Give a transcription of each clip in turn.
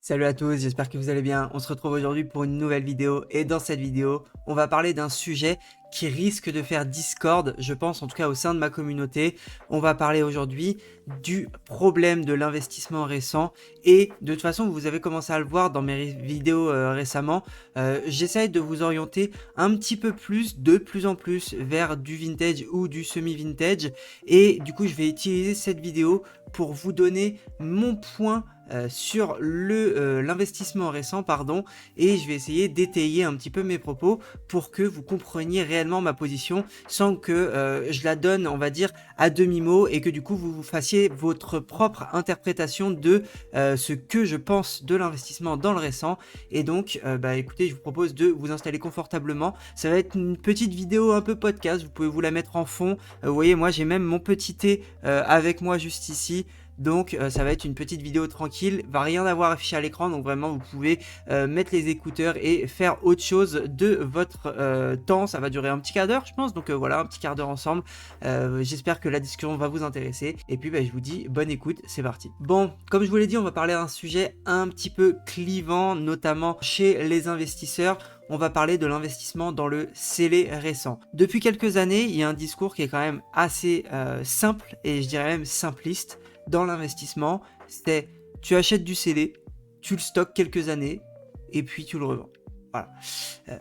Salut à tous, j'espère que vous allez bien. On se retrouve aujourd'hui pour une nouvelle vidéo et dans cette vidéo, on va parler d'un sujet qui risque de faire discorde, je pense en tout cas au sein de ma communauté. On va parler aujourd'hui du problème de l'investissement récent et de toute façon vous avez commencé à le voir dans mes vidéos récemment, j'essaye de vous orienter un petit peu plus, de plus en plus vers du vintage ou du semi-vintage et du coup je vais utiliser cette vidéo pour vous donner mon point sur l'investissement récent, pardon, et je vais essayer d'étayer un petit peu mes propos pour que vous compreniez réellement ma position sans que je la donne, on va dire, à demi-mot et que du coup vous fassiez votre propre interprétation de ce que je pense de l'investissement dans le récent. Et donc, écoutez, je vous propose de vous installer confortablement. Ça va être une petite vidéo un peu podcast, vous pouvez vous la mettre en fond. Vous voyez, moi j'ai même mon petit thé avec moi juste ici. Donc ça va être une petite vidéo tranquille, va rien avoir affiché à l'écran, donc vraiment vous pouvez mettre les écouteurs et faire autre chose de votre temps. Ça va durer un petit quart d'heure je pense, donc voilà, un petit quart d'heure ensemble. J'espère que la discussion va vous intéresser et puis je vous dis bonne écoute, c'est parti. Bon, comme je vous l'ai dit, on va parler d'un sujet un petit peu clivant, notamment chez les investisseurs. On va parler de l'investissement dans le scellé récent. Depuis quelques années, il y a un discours qui est quand même assez simple et je dirais même simpliste dans l'investissement, c'est tu achètes du scellé, tu le stockes quelques années et puis tu le revends. Voilà.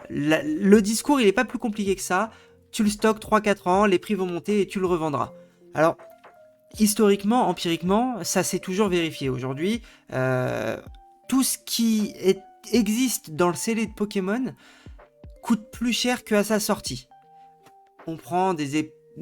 Le discours, il n'est pas plus compliqué que ça. Tu le stockes 3-4 ans, les prix vont monter et tu le revendras. Alors, historiquement, empiriquement, ça s'est toujours vérifié. Aujourd'hui, tout ce qui existe dans le scellé de Pokémon coûte plus cher qu'à sa sortie. On prend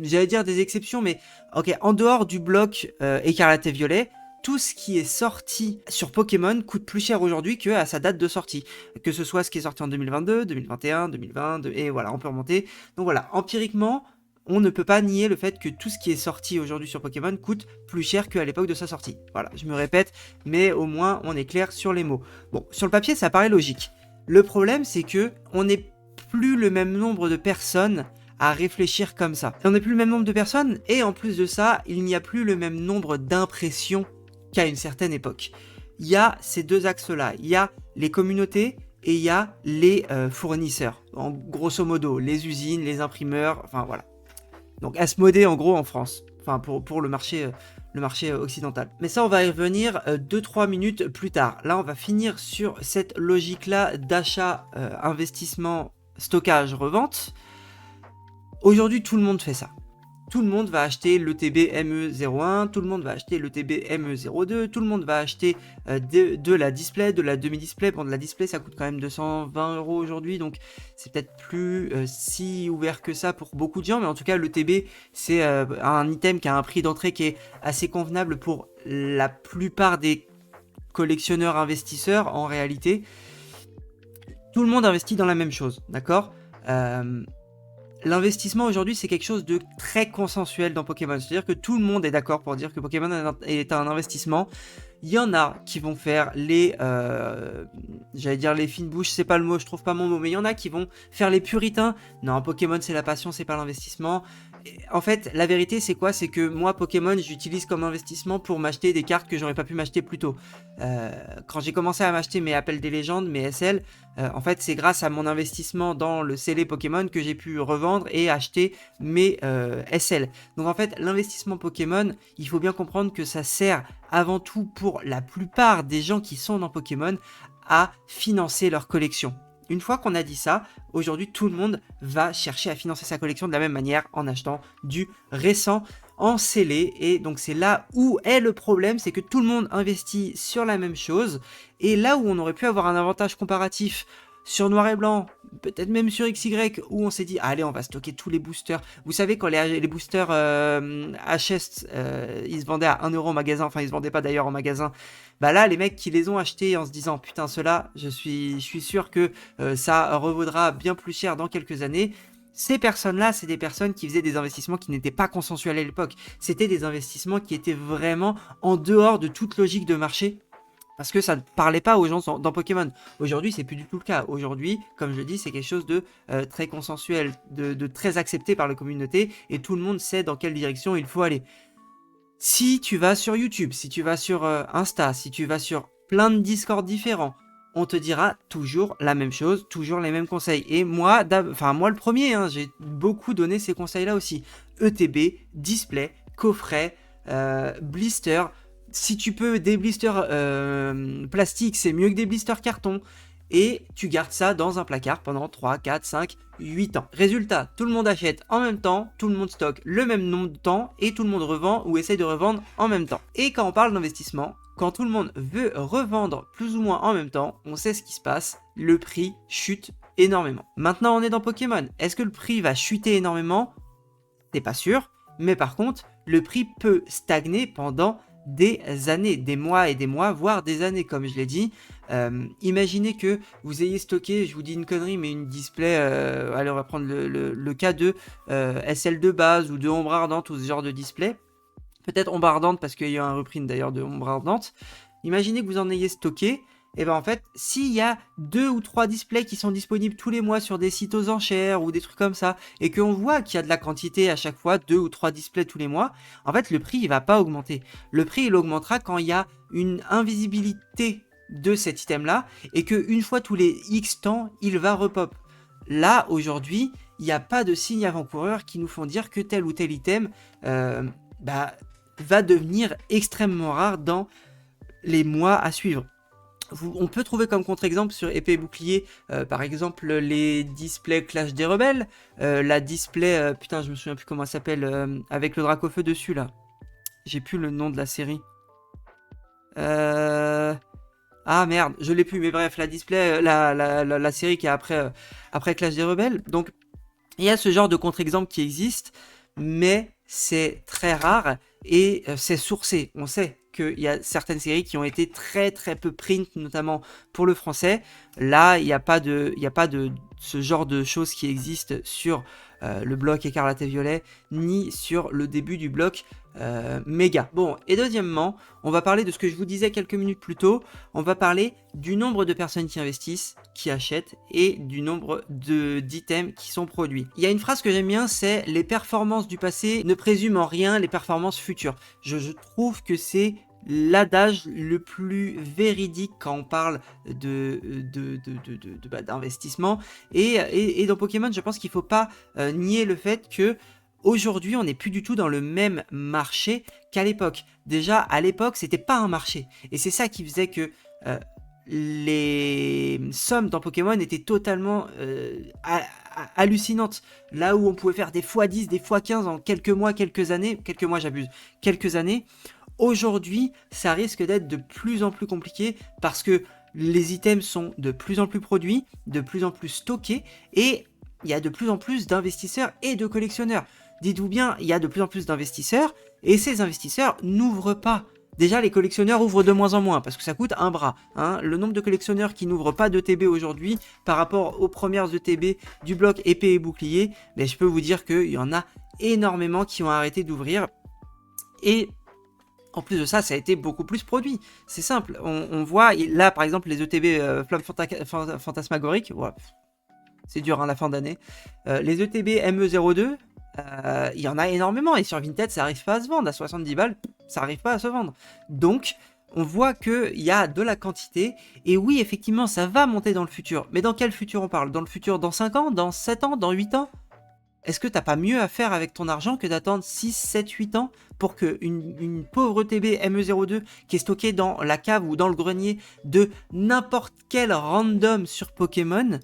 j'allais dire des exceptions, mais ok, en dehors du bloc écarlate et violet, tout ce qui est sorti sur Pokémon coûte plus cher aujourd'hui qu'à sa date de sortie. Que ce soit ce qui est sorti en 2022, 2021, 2020, et voilà, on peut remonter. Donc voilà, empiriquement, on ne peut pas nier le fait que tout ce qui est sorti aujourd'hui sur Pokémon coûte plus cher qu'à l'époque de sa sortie. Voilà, je me répète, mais au moins on est clair sur les mots. Bon, sur le papier, ça paraît logique. Le problème, c'est que on n'est plus le même nombre de personnes à réfléchir comme ça. Et on n'est plus le même nombre de personnes, et en plus de ça, il n'y a plus le même nombre d'impressions qu'à une certaine époque. Il y a ces deux axes-là. Il y a les communautés et il y a les fournisseurs. En grosso modo, les usines, les imprimeurs, enfin voilà. Donc Asmodée en gros en France, enfin pour le marché occidental. Mais ça, on va y revenir 2-3 minutes plus tard. Là, on va finir sur cette logique-là d'achat, investissement, stockage, revente. Aujourd'hui, tout le monde fait ça. Tout le monde va acheter l'ETB ME01, tout le monde va acheter l'ETB ME02, tout le monde va acheter de la display, de la demi-display. Bon, de la display, ça coûte quand même 220 € aujourd'hui, donc c'est peut-être plus si ouvert que ça pour beaucoup de gens, mais en tout cas, l'ETB, c'est un item qui a un prix d'entrée qui est assez convenable pour la plupart des collectionneurs investisseurs en réalité. Tout le monde investit dans la même chose, d'accord L'investissement aujourd'hui, c'est quelque chose de très consensuel dans Pokémon. C'est-à-dire que tout le monde est d'accord pour dire que Pokémon est un investissement. Il y en a qui vont faire j'allais dire les fines bouches, c'est pas le mot, je trouve pas mon mot, mais il y en a qui vont faire les puritains. Non, Pokémon, c'est la passion, c'est pas l'investissement. En fait, la vérité, c'est quoi? C'est que moi, Pokémon, j'utilise comme investissement pour m'acheter des cartes que j'aurais pas pu m'acheter plus tôt. Quand j'ai commencé à m'acheter mes Appels des légendes, mes SL, en fait, c'est grâce à mon investissement dans le scellé Pokémon que j'ai pu revendre et acheter mes SL. Donc en fait, l'investissement Pokémon, il faut bien comprendre que ça sert avant tout pour la plupart des gens qui sont dans Pokémon à financer leur collection. Une fois qu'on a dit ça, aujourd'hui tout le monde va chercher à financer sa collection de la même manière en achetant du récent en scellé. Et donc c'est là où est le problème, c'est que tout le monde investit sur la même chose. Et là où on aurait pu avoir un avantage comparatif sur noir et blanc, peut-être même sur XY, où on s'est dit, allez, on va stocker tous les boosters. Vous savez, quand les boosters HS, ils se vendaient à 1 € en magasin, enfin, ils se vendaient pas d'ailleurs en magasin. Bah là, les mecs qui les ont achetés en se disant, putain, ceux-là, je suis sûr que ça revaudra bien plus cher dans quelques années. Ces personnes-là, c'est des personnes qui faisaient des investissements qui n'étaient pas consensuels à l'époque. C'était des investissements qui étaient vraiment en dehors de toute logique de marché. Parce que ça ne parlait pas aux gens dans Pokémon. Aujourd'hui, c'est plus du tout le cas. Aujourd'hui, comme je le dis, c'est quelque chose de très consensuel, de très accepté par la communauté, et tout le monde sait dans quelle direction il faut aller. Si tu vas sur YouTube, si tu vas sur Insta, si tu vas sur plein de Discord différents, on te dira toujours la même chose, toujours les mêmes conseils. Et moi, moi le premier, hein, j'ai beaucoup donné ces conseils-là aussi. ETB, display, coffret, blister. Si tu peux des blisters plastiques, c'est mieux que des blisters carton. Et tu gardes ça dans un placard pendant 3, 4, 5, 8 ans. Résultat, tout le monde achète en même temps, tout le monde stocke le même nombre de temps et tout le monde revend ou essaye de revendre en même temps. Et quand on parle d'investissement, quand tout le monde veut revendre plus ou moins en même temps, on sait ce qui se passe, le prix chute énormément. Maintenant, on est dans Pokémon. Est-ce que le prix va chuter énormément? C'est pas sûr, mais par contre, le prix peut stagner pendant des années, des mois, voire des années, comme je l'ai dit. Imaginez que vous ayez stocké, je vous dis une connerie, mais une display, allez, on va prendre le cas de SL de base ou de ombre ardente ou ce genre de display. Peut-être ombre ardente parce qu'il y a un reprint d'ailleurs de ombre ardente. Imaginez que vous en ayez stocké. Et bien en fait, s'il y a 2 ou 3 displays qui sont disponibles tous les mois sur des sites aux enchères ou des trucs comme ça, et qu'on voit qu'il y a de la quantité à chaque fois, 2 ou 3 displays tous les mois, en fait le prix il va pas augmenter. Le prix il augmentera quand il y a une invisibilité de cet item là, et qu'une fois tous les X temps, il va repop. Là, aujourd'hui, il n'y a pas de signes avant-coureurs qui nous font dire que tel ou tel item va devenir extrêmement rare dans les mois à suivre. On peut trouver comme contre-exemple sur épée et bouclier, par exemple, les displays Clash des Rebelles, la display, putain, je me souviens plus comment elle s'appelle, avec le Dracofeu dessus, là. J'ai plus le nom de la série. Ah merde, je l'ai plus, mais bref, la display, la série qui est après Clash des Rebelles. Donc, il y a ce genre de contre-exemple qui existe, mais c'est très rare et c'est sourcé. On sait qu'il y a certaines séries qui ont été très très peu print, notamment pour le français. Là, il n'y a pas de ce genre de choses qui existent sur le bloc écarlate et violet, ni sur le début du bloc méga. Bon, et deuxièmement, on va parler de ce que je vous disais quelques minutes plus tôt. On va parler du nombre de personnes qui investissent, qui achètent, et du nombre d'items qui sont produits. Il y a une phrase que j'aime bien, c'est « Les performances du passé ne présument en rien les performances futures ». Je trouve que c'est l'adage le plus véridique quand on parle d'investissement. Et dans Pokémon, je pense qu'il ne faut pas nier le fait que aujourd'hui, on n'est plus du tout dans le même marché qu'à l'époque. Déjà, à l'époque, c'était pas un marché. Et c'est ça qui faisait que les sommes dans Pokémon étaient totalement hallucinantes. Là où on pouvait faire des x10, des x15 en quelques mois, quelques années, j'abuse, quelques années. Aujourd'hui, ça risque d'être de plus en plus compliqué parce que les items sont de plus en plus produits, de plus en plus stockés et il y a de plus en plus d'investisseurs et de collectionneurs. Dites-vous bien, il y a de plus en plus d'investisseurs et ces investisseurs n'ouvrent pas. Déjà, les collectionneurs ouvrent de moins en moins parce que ça coûte un bras. Hein. Le nombre de collectionneurs qui n'ouvrent pas d'ETB aujourd'hui par rapport aux premières ETB du bloc épée et bouclier, mais je peux vous dire qu'il y en a énormément qui ont arrêté d'ouvrir. Et en plus de ça, ça a été beaucoup plus produit. C'est simple. On voit, là par exemple, les ETB Flamme Fantasmagorique, ouais, c'est dur hein, la fin d'année. Les ETB ME02, il y en a énormément. Et sur Vinted, ça n'arrive pas à se vendre. À 70 balles, ça n'arrive pas à se vendre. Donc, on voit qu'il y a de la quantité. Et oui, effectivement, ça va monter dans le futur. Mais dans quel futur on parle? Dans le futur, dans 5 ans? Dans 7 ans? Dans 8 ans? Est-ce que t'as pas mieux à faire avec ton argent que d'attendre 6, 7, 8 ans pour qu'une pauvre TB ME02 qui est stockée dans la cave ou dans le grenier de n'importe quel random sur Pokémon?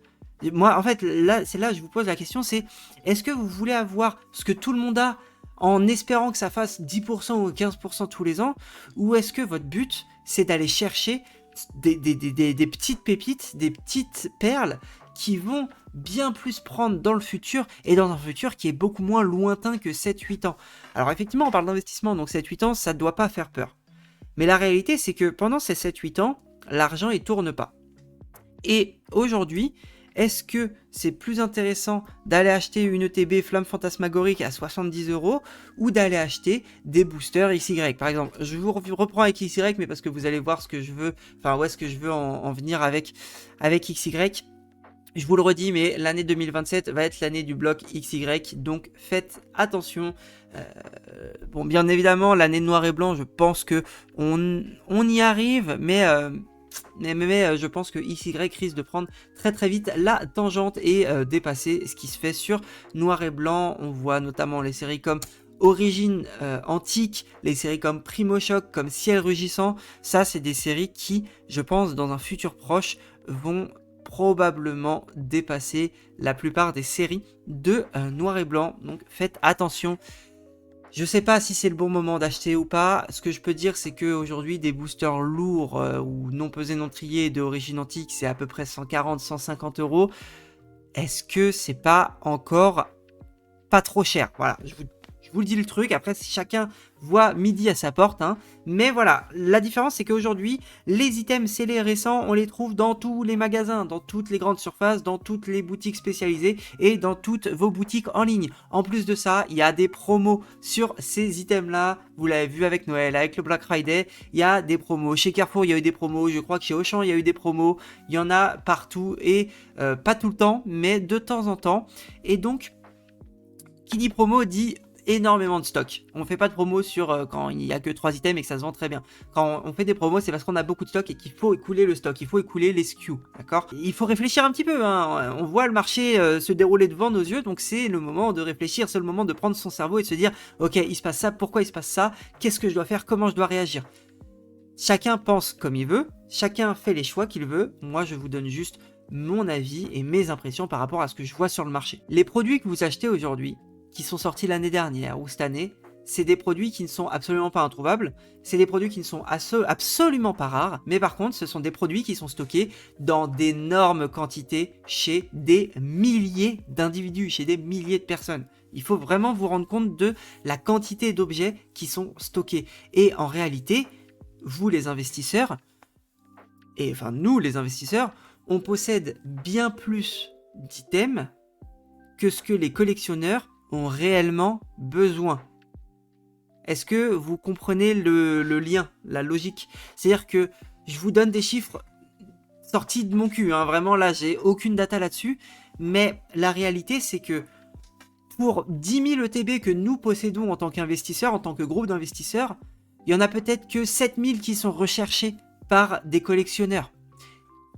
Moi, en fait, là, c'est là que je vous pose la question, c'est est-ce que vous voulez avoir ce que tout le monde a en espérant que ça fasse 10% ou 15% tous les ans? Ou est-ce que votre but, c'est d'aller chercher des petites pépites, des petites perles qui vont bien plus prendre dans le futur et dans un futur qui est beaucoup moins lointain que 7-8 ans. Alors effectivement, on parle d'investissement, donc 7-8 ans, ça ne doit pas faire peur. Mais la réalité, c'est que pendant ces 7-8 ans, l'argent, il tourne pas. Et aujourd'hui, est-ce que c'est plus intéressant d'aller acheter une ETB Flamme Fantasmagorique à 70 € ou d'aller acheter des boosters XY? Par exemple, je vous reprends avec XY, mais parce que vous allez voir ce que je veux, enfin où est-ce que je veux en venir avec XY. Je vous le redis, mais l'année 2027 va être l'année du bloc XY, donc faites attention. Bon, bien évidemment, l'année noir et blanc, je pense que on y arrive, mais Mais je pense que XY risque de prendre très très vite la tangente et dépasser ce qui se fait sur Noir et Blanc. On voit notamment les séries comme Origine Antique, les séries comme Primo Choc, comme Ciel Rugissant. Ça, c'est des séries qui, je pense, dans un futur proche, vont probablement dépasser la plupart des séries de Noir et Blanc. Donc faites attention. Je sais pas si c'est le bon moment d'acheter ou pas. Ce que je peux dire, c'est qu'aujourd'hui, des boosters lourds ou non pesés, non triés d'origine antique, c'est à peu près 140-150 euros. Est-ce que c'est pas encore pas trop cher? Voilà, je vous le dis le truc. Après, si chacun voit midi à sa porte, hein. Mais voilà, la différence, c'est qu'aujourd'hui, les items scellés récents, on les trouve dans tous les magasins, dans toutes les grandes surfaces, dans toutes les boutiques spécialisées et dans toutes vos boutiques en ligne. En plus de ça, il y a des promos sur ces items-là. Vous l'avez vu avec Noël, avec le Black Friday, il y a des promos. Chez Carrefour, il y a eu des promos. Je crois que chez Auchan, il y a eu des promos. Il y en a partout et pas tout le temps, mais de temps en temps. Et donc, qui dit promo dit énormément de stock. On fait pas de promo sur quand il n'y a que 3 items et que ça se vend très bien. Quand on fait des promos, c'est parce qu'on a beaucoup de stock et qu'il faut écouler le stock, il faut écouler les SKU, d'accord? Il faut réfléchir un petit peu, hein. On voit le marché se dérouler devant nos yeux, donc c'est le moment de réfléchir, c'est le moment de prendre son cerveau et de se dire, ok, il se passe ça, pourquoi il se passe ça, qu'est-ce que je dois faire, comment je dois réagir. Chacun pense comme il veut, chacun fait les choix qu'il veut. Moi, je vous donne juste mon avis et mes impressions par rapport à ce que je vois sur le marché. Les produits que vous achetez aujourd'hui, qui sont sortis l'année dernière ou cette année, c'est des produits qui ne sont absolument pas introuvables, c'est des produits qui ne sont absolument pas rares, mais par contre, ce sont des produits qui sont stockés dans d'énormes quantités chez des milliers d'individus, chez des milliers de personnes. Il faut vraiment vous rendre compte de la quantité d'objets qui sont stockés. Et en réalité, vous les investisseurs, et enfin nous les investisseurs, on possède bien plus d'items que ce que les collectionneurs ont réellement besoin. Est-ce que vous comprenez le lien, la logique? C'est-à-dire que je vous donne des chiffres sortis de mon cul, hein. Vraiment là, j'ai aucune data là-dessus, mais la réalité, c'est que pour 10 000 ETB que nous possédons en tant qu'investisseurs, en tant que groupe d'investisseurs, il y en a peut-être que 7 000 qui sont recherchés par des collectionneurs.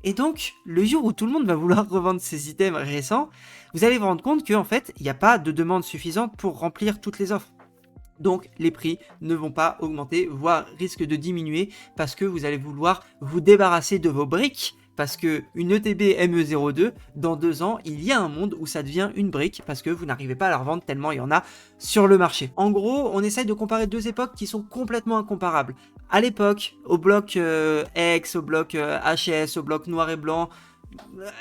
Et donc, le jour où tout le monde va vouloir revendre ces items récents, vous allez vous rendre compte qu'en fait, il n'y a pas de demande suffisante pour remplir toutes les offres. Donc, les prix ne vont pas augmenter, voire risquent de diminuer, parce que vous allez vouloir vous débarrasser de vos briques, parce qu'une ETB ME02, dans 2 ans, il y a un monde où ça devient une brique, parce que vous n'arrivez pas à la revendre tellement il y en a sur le marché. En gros, on essaye de comparer 2 époques qui sont complètement incomparables. À l'époque, au bloc X, au bloc HS, au bloc noir et blanc,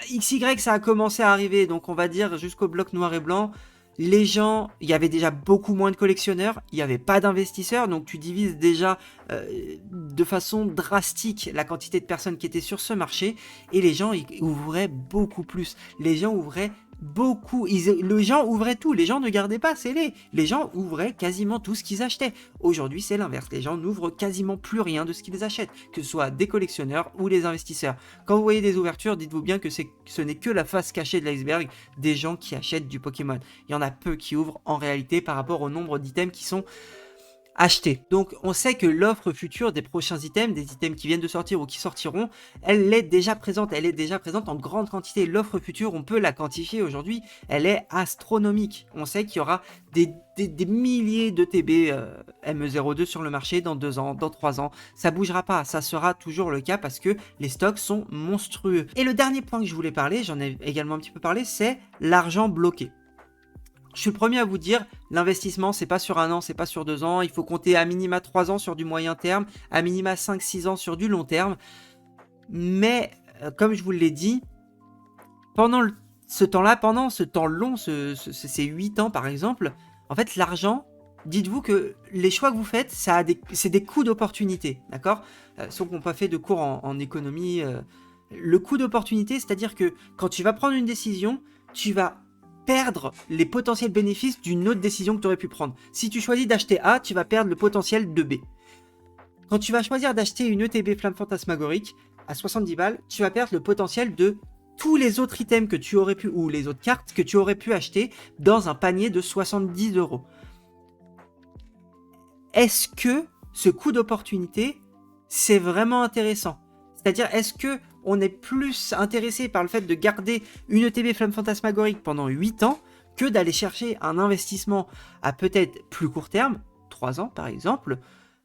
XY ça a commencé à arriver, donc on va dire jusqu'au bloc noir et blanc, les gens, il y avait déjà beaucoup moins de collectionneurs, il n'y avait pas d'investisseurs, donc tu divises déjà de façon drastique la quantité de personnes qui étaient sur ce marché, et les gens ils ouvraient beaucoup plus. Les gens ouvraient beaucoup, les gens ouvraient tout, les gens ne gardaient pas scellés, les gens ouvraient quasiment tout ce qu'ils achetaient. Aujourd'hui c'est l'inverse, les gens n'ouvrent quasiment plus rien de ce qu'ils achètent, que ce soit des collectionneurs ou les investisseurs. Quand vous voyez des ouvertures, dites-vous bien que ce n'est que la face cachée de l'iceberg des gens qui achètent du Pokémon. Il y en a peu qui ouvrent en réalité par rapport au nombre d'items qui sont acheter. Donc on sait que l'offre future des prochains items, des items qui viennent de sortir ou qui sortiront, elle est déjà présente en grande quantité. L'offre future, on peut la quantifier aujourd'hui, elle est astronomique. On sait qu'il y aura des milliers de TB ME02 sur le marché dans 2 ans, dans 3 ans. Ça bougera pas, ça sera toujours le cas parce que les stocks sont monstrueux. Et le dernier point que je voulais parler, j'en ai également un petit peu parlé, c'est l'argent bloqué. Je suis le premier à vous dire, l'investissement, c'est pas sur 1 an, c'est pas sur 2 ans. Il faut compter à minima 3 ans sur du moyen terme, à minima 5-6 ans sur du long terme. Mais, comme je vous l'ai dit, pendant ce temps-là, pendant ce temps long, ces 8 ans par exemple, en fait, l'argent, dites-vous que les choix que vous faites, c'est des coûts d'opportunité, d'accord? Ceux qui n'ont pas fait de cours en économie, le coût d'opportunité, c'est-à-dire que quand tu vas prendre une décision, tu vas perdre les potentiels bénéfices d'une autre décision que tu aurais pu prendre. Si tu choisis d'acheter A, tu vas perdre le potentiel de B. Quand tu vas choisir d'acheter une ETB Flamme Fantasmagorique à 70 balles, tu vas perdre le potentiel de tous les autres items que tu aurais pu, ou les autres cartes que tu aurais pu acheter dans un panier de 70 €. Est-ce que ce coût d'opportunité, c'est vraiment intéressant? C'est-à-dire, est-ce que on est plus intéressé par le fait de garder une ETB Flamme Fantasmagorique pendant 8 ans que d'aller chercher un investissement à peut-être plus court terme, 3 ans par exemple,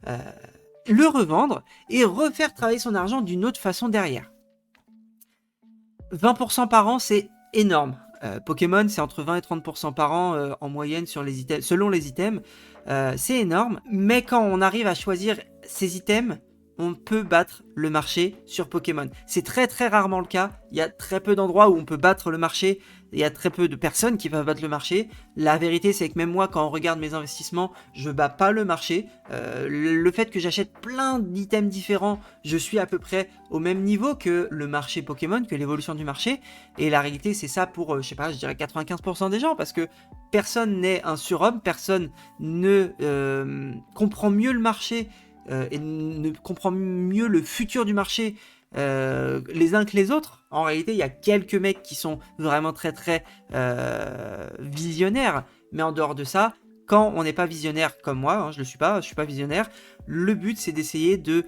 le revendre et refaire travailler son argent d'une autre façon derrière. 20% par an, c'est énorme. Pokémon, c'est entre 20 et 30% par an en moyenne sur les items, selon les items. C'est énorme, mais quand on arrive à choisir ces items, on peut battre le marché sur Pokémon. C'est très très rarement le cas. Il y a très peu d'endroits où on peut battre le marché. Il y a très peu de personnes qui peuvent battre le marché. La vérité, c'est que même moi, quand on regarde mes investissements, je bats pas le marché. Le fait que j'achète plein d'items différents, je suis à peu près au même niveau que le marché Pokémon, que l'évolution du marché. Et la réalité, c'est ça pour, je sais pas, je dirais 95% des gens, parce que personne n'est un surhomme, personne ne comprend mieux le marché et ne comprend mieux le futur du marché les uns que les autres. En réalité, il y a quelques mecs qui sont vraiment très très visionnaires, mais en dehors de ça, quand on n'est pas visionnaire comme moi, hein, je suis pas visionnaire, le but c'est d'essayer de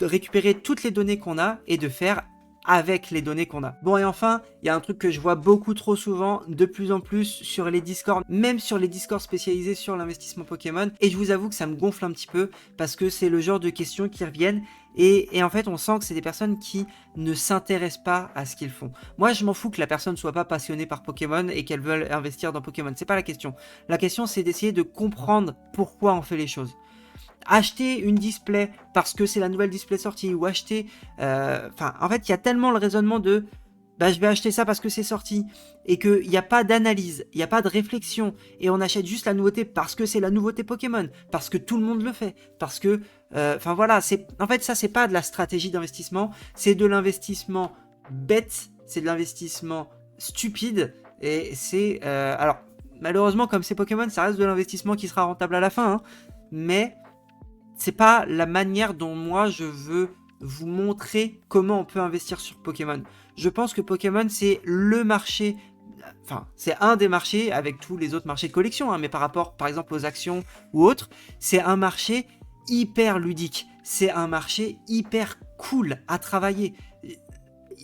récupérer toutes les données qu'on a et de faire avec les données qu'on a. Bon, et enfin, il y a un truc que je vois beaucoup trop souvent, de plus en plus sur les Discord, même sur les Discord spécialisés sur l'investissement Pokémon, et je vous avoue que ça me gonfle un petit peu, parce que c'est le genre de questions qui reviennent, et en fait, on sent que c'est des personnes qui ne s'intéressent pas à ce qu'ils font. Moi, je m'en fous que la personne soit pas passionnée par Pokémon et qu'elle veuille investir dans Pokémon, c'est pas la question. La question, c'est d'essayer de comprendre pourquoi on fait les choses. Acheter une display parce que c'est la nouvelle display sortie, ou acheter... en fait, il y a tellement le raisonnement de je vais acheter ça parce que c'est sorti, et qu'il n'y a pas d'analyse, il n'y a pas de réflexion, et on achète juste la nouveauté parce que c'est la nouveauté Pokémon, parce que tout le monde le fait, parce que... voilà, en fait, ça, c'est pas de la stratégie d'investissement, c'est de l'investissement bête, c'est de l'investissement stupide, et c'est... alors, malheureusement, comme c'est Pokémon, ça reste de l'investissement qui sera rentable à la fin, hein, mais... c'est pas la manière dont moi je veux vous montrer comment on peut investir sur Pokémon. Je pense que Pokémon c'est le marché, enfin c'est un des marchés avec tous les autres marchés de collection, hein, mais par rapport par exemple aux actions ou autres, c'est un marché hyper ludique, c'est un marché hyper cool à travailler.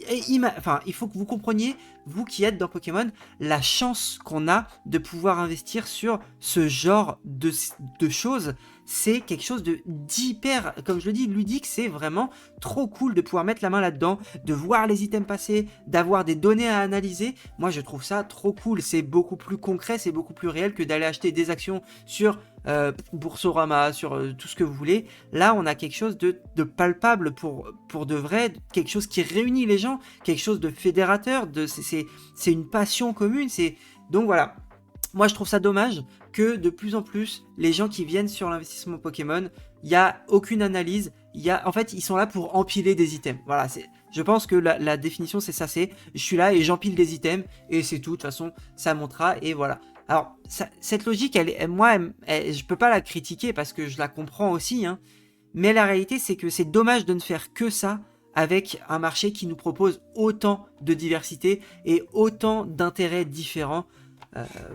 Il faut que vous compreniez, vous qui êtes dans Pokémon, la chance qu'on a de pouvoir investir sur ce genre de choses. C'est quelque chose d'hyper, comme je le dis, ludique. C'est vraiment trop cool de pouvoir mettre la main là-dedans, de voir les items passer, d'avoir des données à analyser. Moi, je trouve ça trop cool. C'est beaucoup plus concret, c'est beaucoup plus réel que d'aller acheter des actions sur Boursorama, sur tout ce que vous voulez. Là, on a quelque chose de palpable pour de vrai, quelque chose qui réunit les gens, quelque chose de fédérateur, c'est une passion commune. Donc voilà. Moi, je trouve ça dommage que de plus en plus, les gens qui viennent sur l'investissement Pokémon, il n'y a aucune analyse. En fait, ils sont là pour empiler des items. Voilà, je pense que la définition, c'est ça. Je suis là et j'empile des items et c'est tout. De toute façon, ça montera et voilà. Alors, cette logique, je peux pas la critiquer parce que je la comprends aussi. Hein, mais la réalité, c'est que c'est dommage de ne faire que ça avec un marché qui nous propose autant de diversité et autant d'intérêts différents.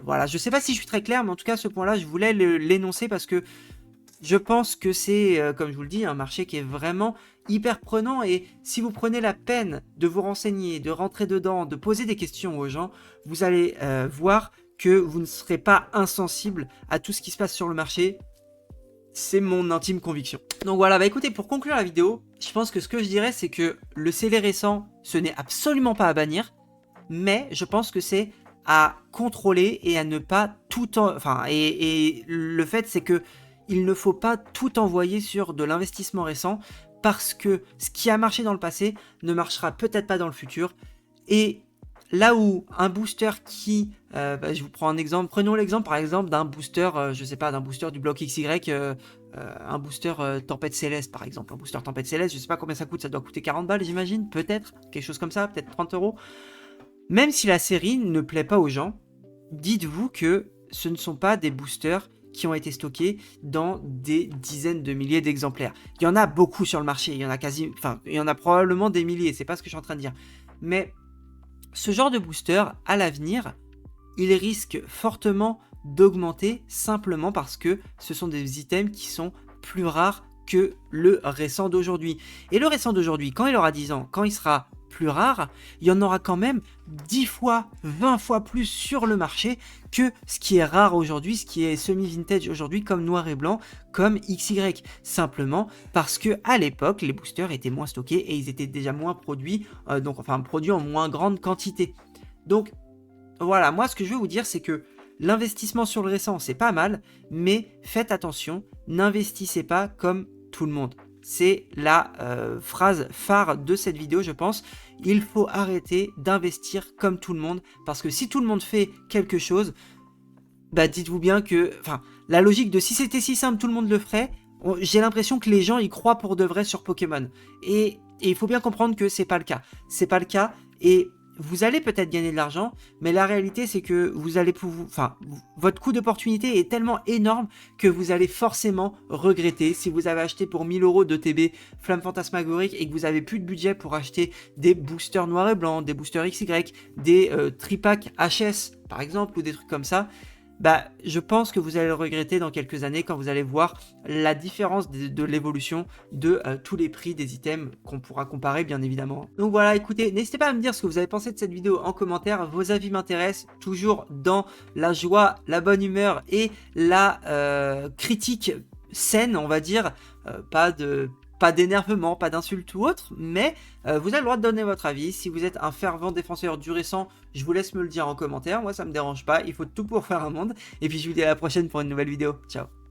Voilà, je sais pas si je suis très clair, mais en tout cas, ce point-là, je voulais l'énoncer parce que je pense que c'est, comme je vous le dis, un marché qui est vraiment hyper prenant. Et si vous prenez la peine de vous renseigner, de rentrer dedans, de poser des questions aux gens, vous allez voir que vous ne serez pas insensible à tout ce qui se passe sur le marché. C'est mon intime conviction. Donc voilà, écoutez, pour conclure la vidéo, je pense que ce que je dirais, c'est que le scellé récent, ce n'est absolument pas à bannir, mais je pense que c'est à contrôler et à ne pas tout... et le fait, c'est que il ne faut pas tout envoyer sur de l'investissement récent, parce que ce qui a marché dans le passé ne marchera peut-être pas dans le futur. Et là où un booster qui... je vous prends un exemple. Prenons l'exemple par exemple d'un booster, je sais pas, d'un booster du bloc XY, un booster Tempête Céleste par exemple. Un booster Tempête Céleste, je sais pas combien ça coûte, ça doit coûter 40 balles j'imagine, peut-être, quelque chose comme ça, peut-être 30 euros. Même si la série ne plaît pas aux gens, dites-vous que ce ne sont pas des boosters qui ont été stockés dans des dizaines de milliers d'exemplaires. Il y en a beaucoup sur le marché, il y en a probablement des milliers, c'est pas ce que je suis en train de dire. Mais ce genre de booster, à l'avenir, il risque fortement d'augmenter simplement parce que ce sont des items qui sont plus rares que le récent d'aujourd'hui. Et le récent d'aujourd'hui, quand il aura 10 ans, quand il sera plus rare, il y en aura quand même 10 fois, 20 fois plus sur le marché que ce qui est rare aujourd'hui, ce qui est semi-vintage aujourd'hui, comme noir et blanc, comme XY. Simplement parce que à l'époque, les boosters étaient moins stockés et ils étaient déjà moins produits, produits en moins grande quantité. Donc voilà, moi ce que je veux vous dire, c'est que l'investissement sur le récent, c'est pas mal, mais faites attention, n'investissez pas comme tout le monde. C'est la phrase phare de cette vidéo, je pense. Il faut arrêter d'investir comme tout le monde, parce que si tout le monde fait quelque chose, bah dites-vous bien que, la logique de si c'était si simple, tout le monde le ferait, j'ai l'impression que les gens y croient pour de vrai sur Pokémon. Et il faut bien comprendre que c'est pas le cas. C'est pas le cas, et vous allez peut-être gagner de l'argent, mais la réalité c'est que vous allez votre coût d'opportunité est tellement énorme que vous allez forcément regretter. Si vous avez acheté pour 1000 € de TB Flamme Fantasmagorique et que vous avez plus de budget pour acheter des boosters noir et blanc, des boosters XY, des tripacks HS par exemple, ou des trucs comme ça, bah, je pense que vous allez le regretter dans quelques années quand vous allez voir la différence de l'évolution de tous les prix des items qu'on pourra comparer bien évidemment. Donc voilà, écoutez, n'hésitez pas à me dire ce que vous avez pensé de cette vidéo en commentaire, vos avis m'intéressent, toujours dans la joie, la bonne humeur et la critique saine, on va dire, pas d'énervement, pas d'insultes ou autre, mais vous avez le droit de donner votre avis. Si vous êtes un fervent défenseur du récent, je vous laisse me le dire en commentaire. Moi, ça me dérange pas. Il faut tout pour faire un monde. Et puis, je vous dis à la prochaine pour une nouvelle vidéo. Ciao.